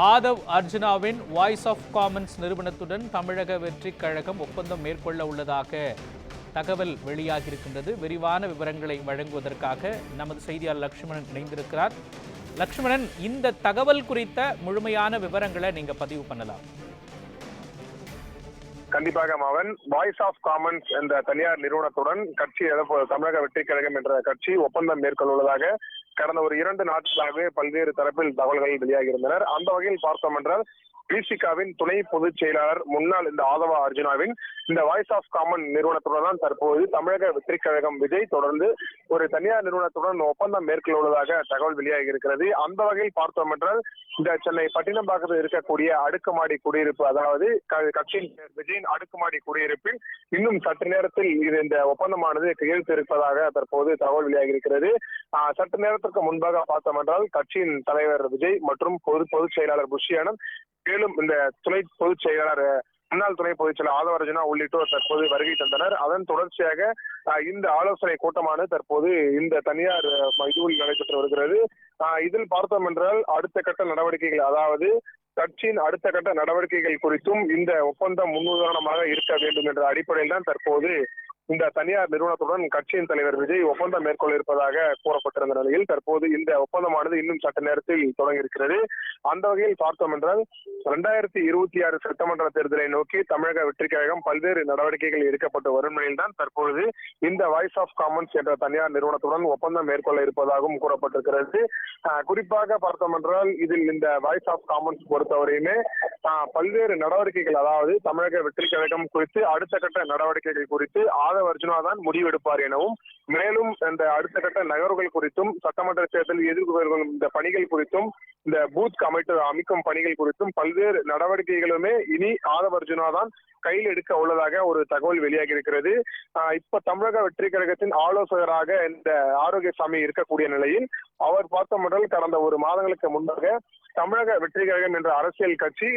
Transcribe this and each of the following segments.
Aadhav அர்ஜுனாவின் voice of commons நிறுவனத்துடன் தமிழக வெற்றிக் கழகம் ஒப்பந்தம் மேற்கொள்ள உள்ளதாக தகவல் வெளியாகியிருக்கின்றது. விரிவான விவரங்களை வழங்குவதற்காக நமது செய்தியாளர் லட்சுமணன் இணைந்திருக்கிறார். லட்சுமணன், இந்த தகவல் குறித்த முழுமையான விவரங்களை நீங்க பதிவு பண்ணலாம். கண்டிப்பாக மாவன். வாய்ஸ் ஆஃப் காமன்ஸ் என்ற தனியார் நிறுவனத்துடன் கட்சி தமிழக வெற்றி கழகம் என்ற கட்சி ஒப்பந்தம் மேற்கொள்வதாக கடந்த ஒரு 2 நாட்களாகவே பல்வேறு தரப்பில் தகவல்கள் வெளியாகியிருந்தனர். அந்த வகையில் பார்த்தோம் என்றால் பிசிகாவின் துணை பொதுச் செயலாளர் முன்னாள் இந்த ஆதவ அர்ஜுனாவின் இந்த வாய்ஸ் ஆஃப் காமன் நிறுவனத்துடன் தான் தற்போது தமிழக வெற்றி கழகம் விஜய் தொடர்ந்து ஒரு தனியார் நிறுவனத்துடன் ஒப்பந்தம் மேற்கொள்வதாக தகவல் வெளியாகி இருக்கிறது. அந்த வகையில் பார்த்தோம் என்றால் இந்த சென்னை பட்டினப்பாக்கத்தில் இருக்கக்கூடிய அடுக்குமாடி குடியிருப்பு, அதாவது கட்சியின் விஜயின் அடுக்குமாடி குடியிருப்பில் இன்னும் சற்று நேரத்தில் இந்த ஒப்பந்தமானது கையெழுத்து இருப்பதாக தற்போது தகவல் வெளியாகி இருக்கிறது. சற்று நேரத்திற்கு முன்பாக பார்த்தோம் என்றால் கட்சியின் தலைவர் விஜய் மற்றும் பொதுச் செயலாளர் புஷியானந்த், மேலும் இந்த துணை பொதுச் செயலாளர் முன்னாள் துணை பொதுச் செயலர் ஆதவ அர்ஜுனா உள்ளிட்டோர் தற்போது வருகை தந்தனர். அதன் தொடர்ச்சியாக இந்த ஆலோசனை கூட்டமானது தற்போது இந்த தனியார் இதுவில் நடைபெற்று வருகிறது. இதில் பார்த்தோம் என்றால் அடுத்த கட்ட நடவடிக்கைகள், அதாவது கட்சியின் அடுத்த கட்ட நடவடிக்கைகள் குறித்தும் இந்த ஒப்பந்தம் முன்னுதாரணமாக இருக்க வேண்டும் என்ற அடிப்படையில் தான் தற்போது இந்த தனியார் நிறுவனத்துடன் கட்சியின் தலைவர் விஜய் ஒப்பந்தம் மேற்கொள்ள இருப்பதாக கூறப்பட்டிருந்த நிலையில் தற்போது இந்த ஒப்பந்தமானது இன்னும் சற்று நேரத்தில் தொடங்கியிருக்கிறது. அந்த வகையில் பார்த்தோம் என்றால் 2026 சட்டமன்ற தேர்தலை நோக்கி தமிழக வெற்றி கழகம் பல்வேறு நடவடிக்கைகள் எடுக்கப்பட்டு வரும் நிலையில் தான் தற்பொழுது இந்த வாய்ஸ் ஆஃப் காமன்ஸ் என்ற தனியார் நிறுவனத்துடன் ஒப்பந்தம் மேற்கொள்ள இருப்பதாகவும் கூறப்பட்டிருக்கிறது. குறிப்பாக பார்த்தோம் என்றால் இதில் இந்த வாய்ஸ் ஆஃப் காமன்ஸ் பொறுத்தவரையுமே பல்வேறு நடவடிக்கைகள், அதாவது தமிழக வெற்றி கழகம் குறித்து அடுத்த கட்ட நடவடிக்கைகள் குறித்து ஆதவ அர்ஜுனா தான் முடிவெடுப்பார் எனவும், மேலும் இந்த அடுத்த கட்ட நகர்வுகள் குறித்தும் சட்டமன்ற தேர்தலில் எதிர்கொள்ளும் இந்த பணிகள் குறித்தும் இந்த பூத் அமைக்கும் பணிகள் குறித்தும் பல்வேறு நடவடிக்கைகளுமே இனி ஆதவ அர்ஜுனா தான் கையில் எடுக்க உள்ளதாக ஒரு தகவல் வெளியாகி இருக்கிறது. இப்ப தமிழக வெற்றி கழகத்தின் ஆலோசகராக இந்த ஆரோக்கியசாமி இருக்கக்கூடிய நிலையில் அவர் பார்த்தோம் என்றால் கடந்த ஒரு மாதங்களுக்கு முன்பாக தமிழக வெற்றி கழகம் என்ற அரசியல் கட்சி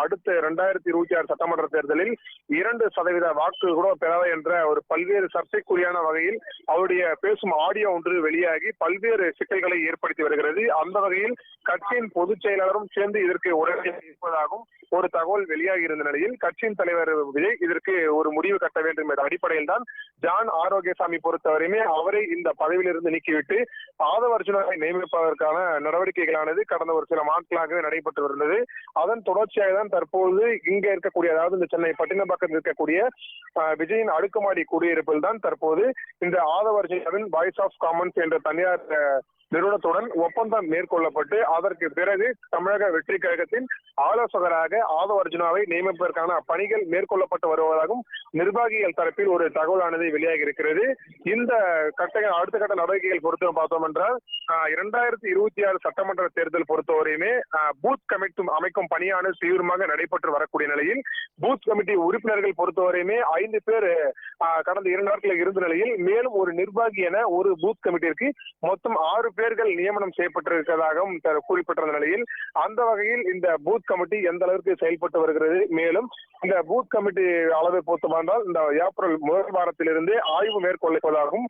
அடுத்த 2026 சட்டமன்ற தேர்தலில் 2% வாக்கு கூட பெறாது என்ற ஒரு பல்வேறு சர்ச்சைக்குரியான வகையில் அவருடைய பேசும் ஆடியோ ஒன்று வெளியாகி பல்வேறு சிக்கல்களை ஏற்படுத்தி வருகிறது. அந்த வகையில் கட்சியின் பொதுச் செயலாளரும் சேர்ந்து இதற்கு உடனடியாக இருப்பதாகவும் ஒரு தகவல் வெளியாகி இருந்த நிலையில் கட்சியின் தலைவர் விஜய் இதற்கு ஒரு முடிவு கட்ட வேண்டும் என்ற அடிப்படையில் தான் ஜான் ஆரோக்கியசாமி பொறுத்தவரையுமே அவரை இந்த பதவியிலிருந்து நீக்கிவிட்டு ஆதவ அர்ஜுனாவை நியமிப்பதற்கான நடவடிக்கைகளானது கடந்த ஒரு சில நாட்களாகவே நடைபெற்று வருகிறது. அதன் தொடர்ச்சியாக தான் தற்போது இங்க இருக்கக்கூடிய, அதாவது இந்த சென்னை பட்டினப்பாக்கத்தில் இருக்கக்கூடிய விஜயின் அடுக்குமாடி குடியிருப்பில் தான் தற்போது இந்த ஆதவ அர்ஜுனாவின் வாய்ஸ் ஆஃப் காமன்ஸ் என்ற தனியார் நிறுவனத்துடன் ஒப்பந்தம் மேற்கொள்ளப்பட்டு அதற்கு பிறகு தமிழக வெற்றி கழகத்தின் ஆலோசகராக ஆதவ அர்ஜுனாவை நியமிப்பதற்கான பணிகள் மேற்கொள்ளப்பட்டு வருவதாகவும் நிர்வாகிகள் தரப்பில் ஒரு தகவலானது வெளியாகி இருக்கிறது. இந்த அடுத்த கட்ட நடவடிக்கைகள் பொறுத்து பார்த்தோம் என்றால் 2026 சட்டமன்ற தேர்தல் பொறுத்தவரையுமே பூத் கமிட்டி அமைக்கும் பணியானது தீவிரமாக நடைபெற்று வரக்கூடிய நிலையில் பூத் கமிட்டி உறுப்பினர்கள் பொறுத்தவரையுமே 5 பேர் கடந்த 2 நாட்களில் இருந்த நிலையில் மேலும் ஒரு நிர்வாகி என ஒரு பூத் கமிட்டிற்கு மொத்தம் 6 பேர்கள் நியமனம் செய்யப்பட்டிருக்கிறதாகவும் குறிப்பிட்டிருந்த நிலையில் அந்த வகையில் இந்த பூத் கமிட்டி எந்த அளவிற்கு செயல்பட்டு வருகிறது, மேலும் இந்த பூத் கமிட்டி அளவை பொறுத்தமானால் இந்த ஏப்ரல் முதல் வாரத்திலிருந்து ஆய்வு மேற்கொள்வதாகவும்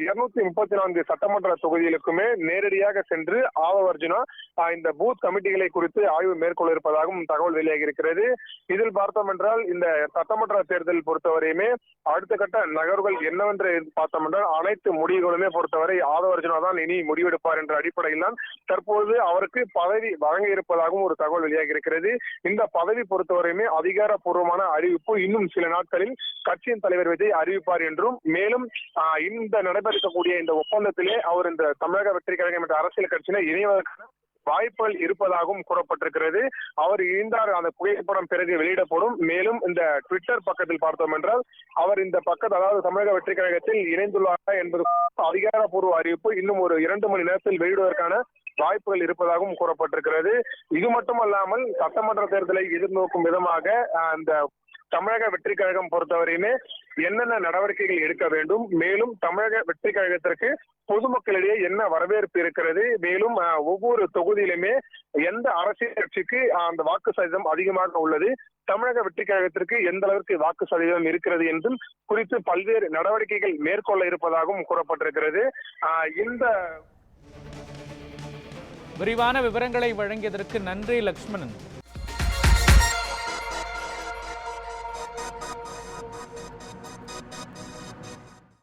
234 சட்டமன்ற தொகுதிகளுக்குமே நேரடியாக சென்று ஆதவ அர்ஜுனா இந்த பூத் கமிட்டிகளை குறித்து ஆய்வு மேற்கொள்ள இருப்பதாகவும் தகவல் வெளியாகி இருக்கிறது. இதில் பார்த்தோம் என்றால் இந்த சட்டமன்ற தேர்தல் பொறுத்தவரையுமே அடுத்த கட்ட நகர்வுகள் என்னவென்று பார்த்தோம் என்றால் அனைத்து முடிவுகளுமே பொறுத்தவரை ஆதவ அர்ஜுனா தான் இனி முடிவெடுப்பார் என்ற அடிப்படையில் தான் தற்போது அவருக்கு பதவி வழங்க இருப்பதாகவும் ஒரு தகவல் வெளியாகி இருக்கிறது. இந்த பதவி பொறுத்தவரையுமே அதிகாரப்பூர்வமான அறிவிப்பு இன்னும் சில நாட்களில் கட்சியின் தலைவர் விஜய் அறிவிப்பார் என்றும், மேலும் இந்த நடைபெறக்கூடிய இந்த ஒப்பந்தத்திலே அவர் இந்த தமிழக வெற்றி கழகம் என்ற அரசியல் கட்சியினர் இணைவதற்கான வாய்ப்புகள் இருப்பதாகவும் கூறப்பட்டிருக்கிறது. அவர் இணைந்தார் அந்த புகைப்படம் பிறகு வெளியிடப்படும். மேலும் இந்த ட்விட்டர் பக்கத்தில் பார்த்தோம் என்றால் அவர் இந்த பக்கத்தில், அதாவது தமிழக வெற்றி கழகத்தில் இணைந்துள்ளாரா என்பது அதிகாரப்பூர்வ அறிவிப்பு இன்னும் ஒரு 2 மணி நேரத்தில் வெளியிடுவதற்கான வாய்ப்புகள் இருப்பதாகவும் கூறப்பட்டிருக்கிறது. இது மட்டுமல்லாமல் சட்டமன்ற தேர்தலை எதிர்நோக்கும் விதமாக அந்த தமிழக வெற்றி கழகம் பொறுத்தவரையுமே என்னென்ன நடவடிக்கைகள் எடுக்க வேண்டும், மேலும் தமிழக வெற்றி கழகத்திற்கு பொதுமக்களிடையே என்ன வரவேற்பு இருக்கிறது, மேலும் ஒவ்வொரு தொகுதியிலுமே எந்த அரசியல் கட்சிக்கு அந்த வாக்கு சதவீதம் அதிகமாக உள்ளது, தமிழக வெற்றி கழகத்திற்கு எந்த அளவிற்கு வாக்கு சதவீதம் இருக்கிறது என்றும் குறித்து பல்வேறு நடவடிக்கைகள் மேற்கொள்ள இருப்பதாகவும் கூறப்பட்டிருக்கிறது. இந்த விரிவான விவரங்களை வழங்கியதற்கு நன்றி லக்ஷ்மணன்.